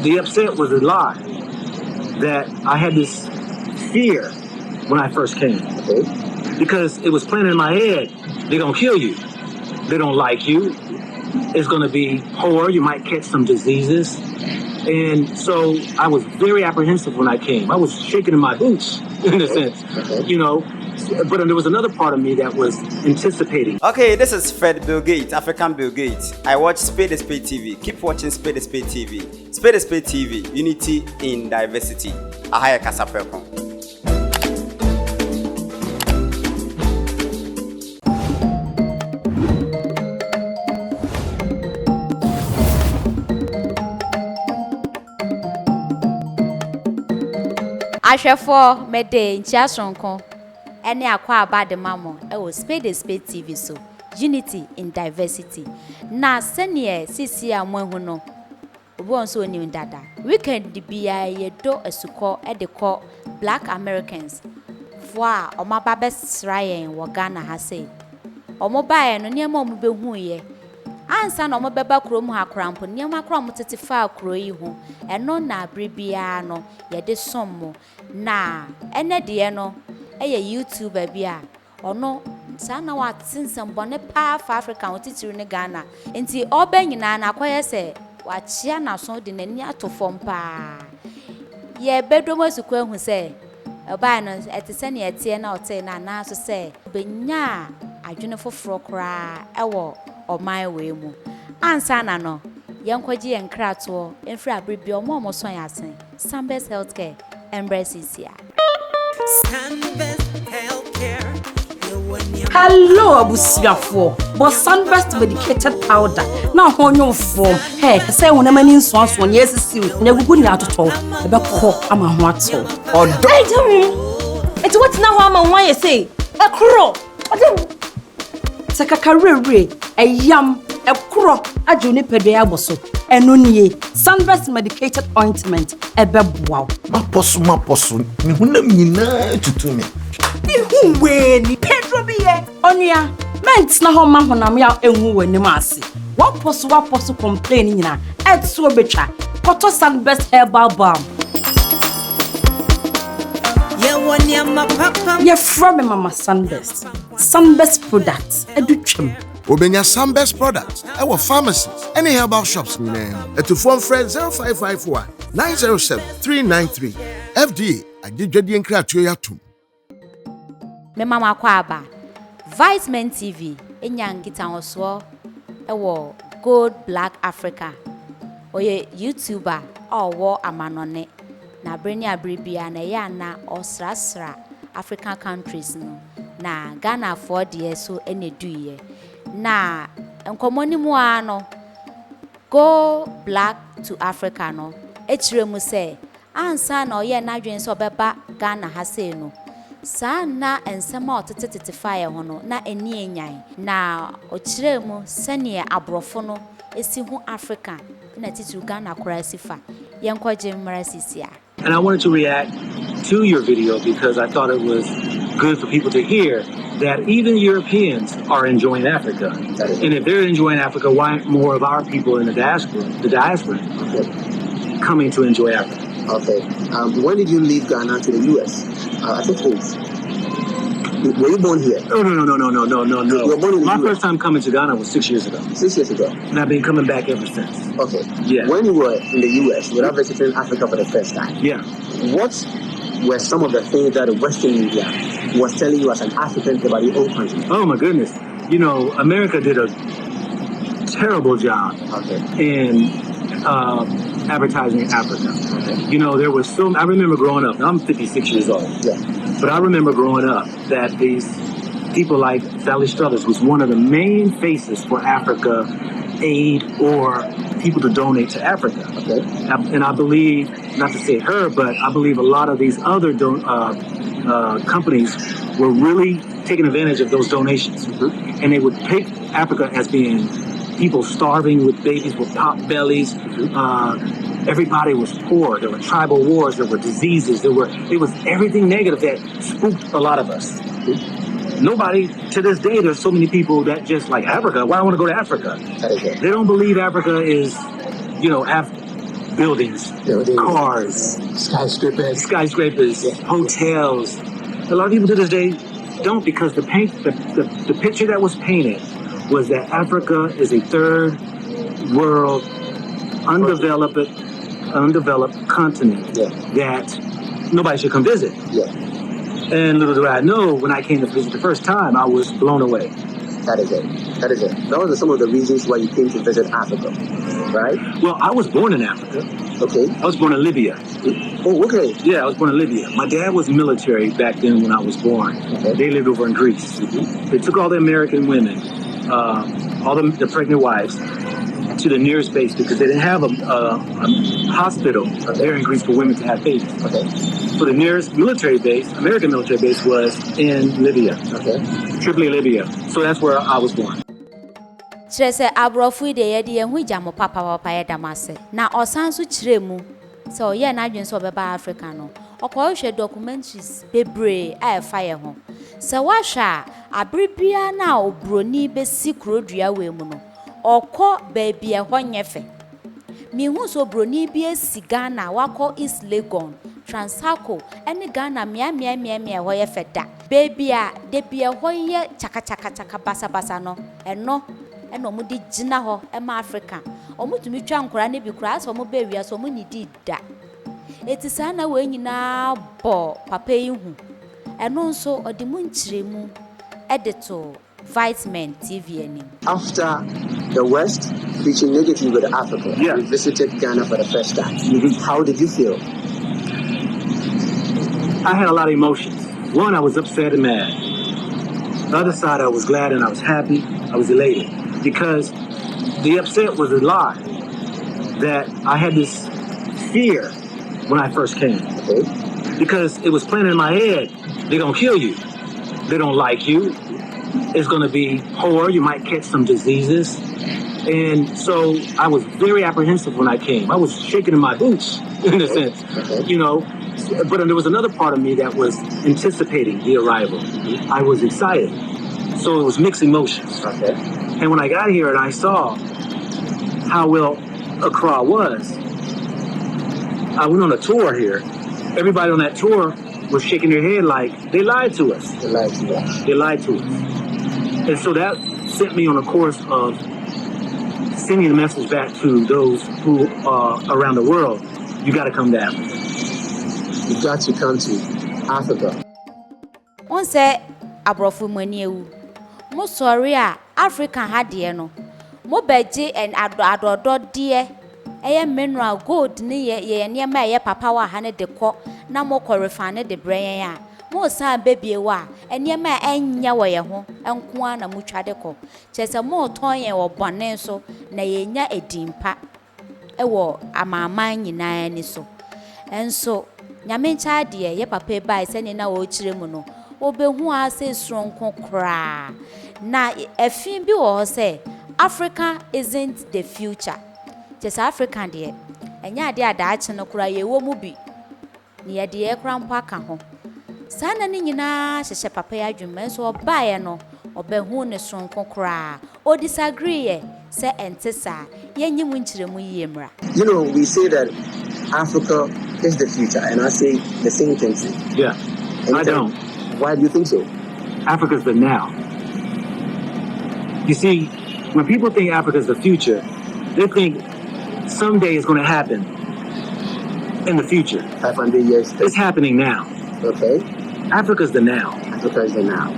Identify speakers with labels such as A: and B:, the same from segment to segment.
A: the upset was a lie. That I had this fear when I first came. Okay. Because it was planted in my head, they're going to kill you. They don't like you. It's going to be poor. You might catch some diseases. And so I was very apprehensive when I came. I was shaking in my boots, in a sense, you know. But there was another part of me that was anticipating.
B: Okay, this is Fred Bill Gates, African Bill Gates. I watch Spade TV. Keep watching Spade TV. Spade TV, unity in diversity. Ahaya Kasapreko.
C: Ashefo mede nchiasonko ene akwa abade mamo e Spade TV so unity in diversity na senior sisi amwehu no obo onso oni dada weekend bia yedo esuko e de ko Black Americans for omaba besrayen wo Ghana ha sei omobae no niam omobehu ye ansa na omobeba krom ha krampo niam akrom tete fa kro yi ho eno na abribia no ye de sommo na ene de no eye YouTuber bia ono sana watsinsem bone pa for Africa otitiru ne Ghana enti oba nyina na akoye se wachia na so de nani atofom pa ye bedom asuko ehu se oba no etese ne etie na ote na so se benya adwene foforo kra ewo oman we mu ansa na no yenkwaji enkrato enfra abribi omo so yasen Sunbest Healthcare Embracesia.
D: Hello, Abusiafo. But Sunbest medicated powder. Now, on your form. Hey, say when a man in swans one years is you. Never good out at all. About call, I'm a what so. Or don't. It's what now I'm on why you say. A crow. Sakakarere, a yam, a crow, a juniper bosso. And only Sunbest medicated ointment, a bebwa.
E: Maposu, Nina to me.
D: Who when Pedro be Onia, men's na home man when I'm out and who in the massy. What posu complaining na at so betra, Cotto Sunbest herbal balm. You're from Mama Sunbest. Sunbest products, a duchum.
E: Obenya Sunbest products, our pharmacies, any herbal shops name. To phone friend 0551 907 393. FDA, I did Jedian Kratuatum.
C: Me mama kwaba Vitamin TV enyangita oswo ewo Gold Black Africa oye YouTuber owo amanone na breni abribia na ya na osrasra African countries no na Ghana for the so eneduye na enkomoni mu ano Go Black to Africa no echiremu se ansa na oye na dwen so beba Ghana ha sei no sana ensema otete fire hono na eni enyan na ochiremu sene abrofo no esi hu Africa na titu Ghana krasifa yenkwaje mmarasisia.
A: And I wanted to react to your video because I thought it was good for people to hear that even Europeans are enjoying Africa. And if they're enjoying Africa, why aren't more of our people in the diaspora coming to enjoy Africa?
F: Okay. When did you leave Ghana to the U.S.? I think it's... Were you born here?
A: No.
F: You were born in the
A: My
F: US.
A: first time coming to Ghana was 6 years ago.
F: 6 years ago.
A: And I've been coming back ever since.
F: Okay.
A: Yeah.
F: When you were in the U.S., you were visiting Africa for the first time.
A: Yeah.
F: What were some of the things that the Western media was telling you as an African about your own country?
A: Oh, my goodness. You know, America did a terrible job in advertising Africa. Okay. You know, there was I remember growing up, I'm 56 years old.
F: Yeah.
A: But I remember growing up that these people like Sally Struthers was one of the main faces for Africa aid or people to donate to Africa.
F: Okay.
A: And I believe, not to say her, but I believe a lot of these other companies were really taking advantage of those donations. Mm-hmm. And they would pick Africa as being people starving with babies with pot bellies. Everybody was poor. There were tribal wars. There were diseases. It was everything negative that spooked a lot of us. Nobody, to this day, there's so many people that just like Africa. Why I want to go to Africa? They don't believe Africa is, buildings, cars,
F: skyscrapers,
A: hotels. A lot of people to this day don't, because the picture that was painted was that Africa is a third world, undeveloped continent that nobody should come visit.
F: Yeah.
A: And little do I know, when I came to visit the first time, I was blown away.
F: That is it. Those are some of the reasons why you came to visit Africa, right?
A: Well, I was born in Africa.
F: Okay.
A: I was born in Libya.
F: Oh, okay.
A: Yeah, I was born in Libya. My dad was military back then when I was born.
F: Okay.
A: They lived over in Greece. They took all the American women, all the pregnant wives, to the nearest base because they didn't have a hospital there in Greece for women to have babies.
F: Okay.
A: So the nearest military base, American military base, was in Libya.
F: Okay.
A: Tripoli, Libya. So that's where I was born.
C: kyerɛ sɛ aborɔfo yi deɛ yɛde yɛn ho gya mo papa yɛ dam ase na ɔsan so kyerɛ mu sɛ ɔyɛ n'adwene sɛ ɔbɛba Africa no ɔkɔhwɛ documentaries bebree a ɛfa yɛn ho sɛ wahwɛ a abere biara na oburoni bɛsi kurodua wɔ mu no ɔkɔ baabi ɛhɔ nyɛ fɛ mihu so oburoni bi esi Ghana wakɔ East Legon Transako ɛne Ghana mia ɛhɔ yɛ fɛ da baabi a debi ɛhɔ yɛ chaka basa no ɛno ɛna ɔmo de gyina hɔ ɛma Africa ɔmo tumi twa nkora ne bi kora asɛ ɔmo bɛ wia so ɔmo ni di da eti saa na wɔ nyinaa bɔ papa yi hu ɛno nso ɔde mu nkyerɛmu ɛde to Vitamin TV anim.
F: After the West preaching negative with Africa,
A: you
F: visited Ghana for the first time. How did you feel?
A: I had a lot of emotions. One, I was upset and mad. The other side, I was glad and I was happy. I was elated. Because the upset was a lie. That I had this fear when I first came.
F: Okay.
A: Because it was planted in my head. They're going to kill you. They don't like you. It's going to be poor. You might catch some diseases. And so I was very apprehensive when I came. I was shaking in my boots, in a sense, you know. But there was another part of me that was anticipating the arrival. I was excited. So it was mixed emotions.
F: Okay.
A: And when I got here and I saw how well Accra was, I went on a tour here. Everybody on that tour was shaking their head like, they lied to us.
F: They lied to us.
A: They lied to us. And so that sent me on a course of sending a message back to those who are around the world. You got to come to Africa.
F: You got to come to Africa.
C: On say aborɔfo mani ewu. Mo sorry a Africa ha de no. Mo beje and adodo de eye mineral gold ne ye nneɛma eye papa wa ha ne de kɔ na mo kɔ refine de brɛn a. Mo san bebie wa nneɛma enya wɔ ye ho enko a na mo twa de kɔ. Kyerɛ mo tɔn ye wɔ bɔne so na ye nya edimpa ɛwɔ amaman nyinaa ni so. Enso nyame ncha de ye papa bai sɛ ne na wɔ kyerɛ mu no. Obehu ase sronko kra na efin bi wo say Africa isn't the future. Just African de enya ade adaache no kra ye wo mu bi ne ye de kra mpo aka ho sana ne nyina hyehye papa ya adwuma so obae no obehu ne sronko kra o disagree ye say entesa ye nyimu nkyeremu yie.
F: You know, we say that Africa is the future, and I say the same thing too.
A: Yeah, I don't.
F: Why do you think so?
A: Africa's the now. You see, when people think Africa's the future, they think someday it's going to happen in the future.
F: 500 years.
A: It's happening now.
F: Okay.
A: Africa's the now.
F: Africa is the now.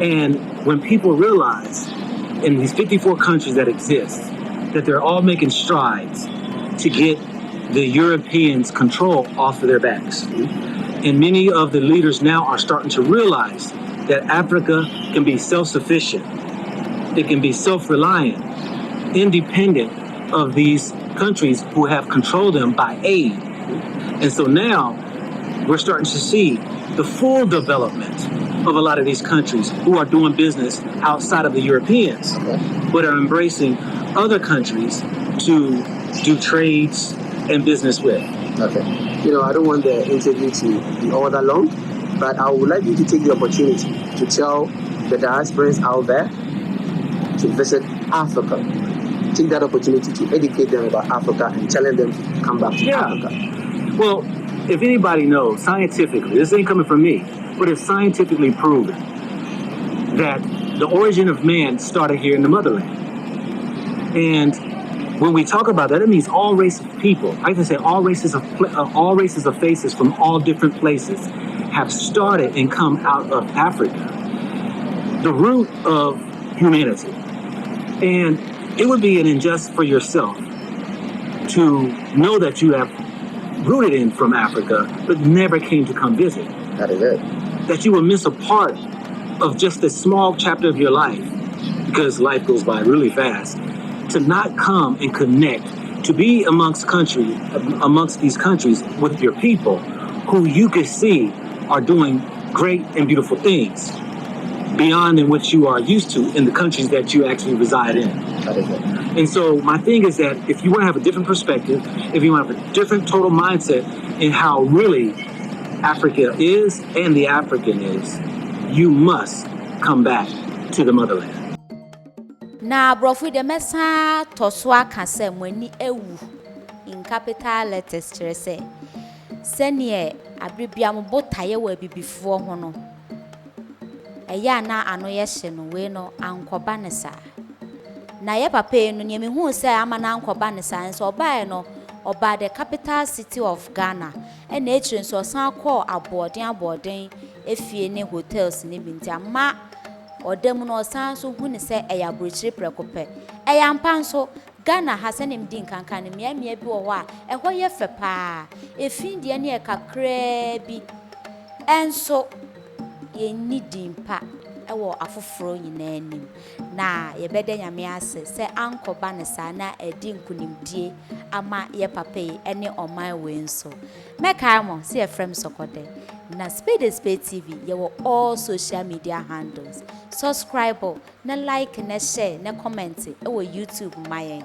A: And when people realize in these 54 countries that exist that they're all making strides to get the Europeans' control off of their backs. And many of the leaders now are starting to realize that Africa can be self-sufficient. It can be self-reliant, independent of these countries who have controlled them by aid. And so now we're starting to see the full development of a lot of these countries who are doing business outside of the Europeans, but are embracing other countries to do trades and business with.
F: Okay. You know, I don't want the interview to be all that long, but I would like you to take the opportunity to tell the diasporans out there to visit Africa. take that opportunity to educate them about Africa and telling them to come back to Africa?
A: Well, if anybody knows scientifically, this ain't coming from me, but it's scientifically proven that the origin of man started here in the motherland. And when we talk about that, it means all races of people. I can say all races of faces from all different places have started and come out of Africa, the root of humanity. And it would be an injustice for yourself to know that you have rooted in from Africa, but never came to come visit.
F: That is it.
A: That you will miss a part of just a small chapter of your life, because life goes by really fast, to not come and connect, to be amongst these countries with your people who you can see are doing great and beautiful things beyond than what you are used to in the countries that you actually reside in.
F: That is it.
A: And so my thing is that if you want to have a different perspective, if you want to have a different total mindset in how really Africa is and the African is, you must come back to the motherland.
C: Na brofu de mesa toswa kase mwani ewu in capital letters chere se senie abribia mo botaye wa bibifo ho no eya na ano ye hye no we no ankoba ne sa na ye papa enu ne mehu se ama na ankoba ne sa nso obae no oba the capital city of Ghana and nature so san call aboden efie ne hotels ne binti ama odem no san so hu ne se eya brochire prekope eya mpa nso Ghana hasenim din kankan ne mia bi wo ho a eho ye fe pa efin de ne kakra bi enso ye nidin pa ewo afoforo nyina anim na ye bede nyame ase se ankoba ne sa na edi nkunimdie ama ye papa ene oman we nso meka mo se efrem sokode na Spade TV ye wo all social media handles subscribe na like na share na comment ewo YouTube mayen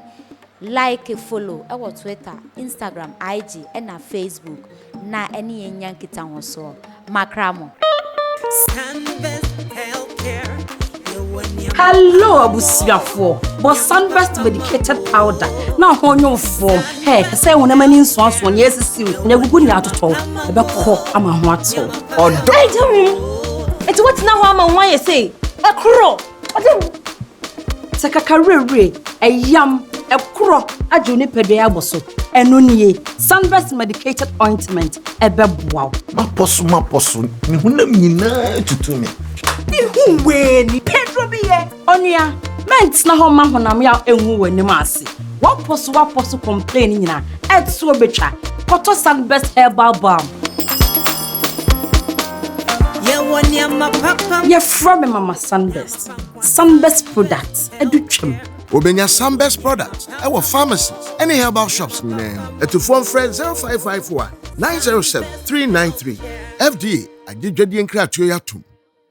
C: like follow ewo Twitter Instagram IG na Facebook na eni yenyan kita ho so makramo.
D: Hello, abusiafo. But Sunburst medicated powder. Now on your form. Hey, say when a man in swans one yes is you. Never good out at all. About cock, I'm a what so.
G: Or don't. It's what now I'm why you say. A crow.
D: Take a career, a yam, a crow, a juniper bosso. And only Sunburst medicated ointment. A beb wow.
G: My possum. To me.
D: Who when Pedro be onia ments na ho ma honam ya enwu wani maase what posso complaining na et so betwa koto Sunburst herbal balm ye from mama Sunburst products edutwem
E: Obenya Sunburst products our pharmacies any herbal shops at to phone friend 0551 907 393 FDA agidwadi nkra atuya tum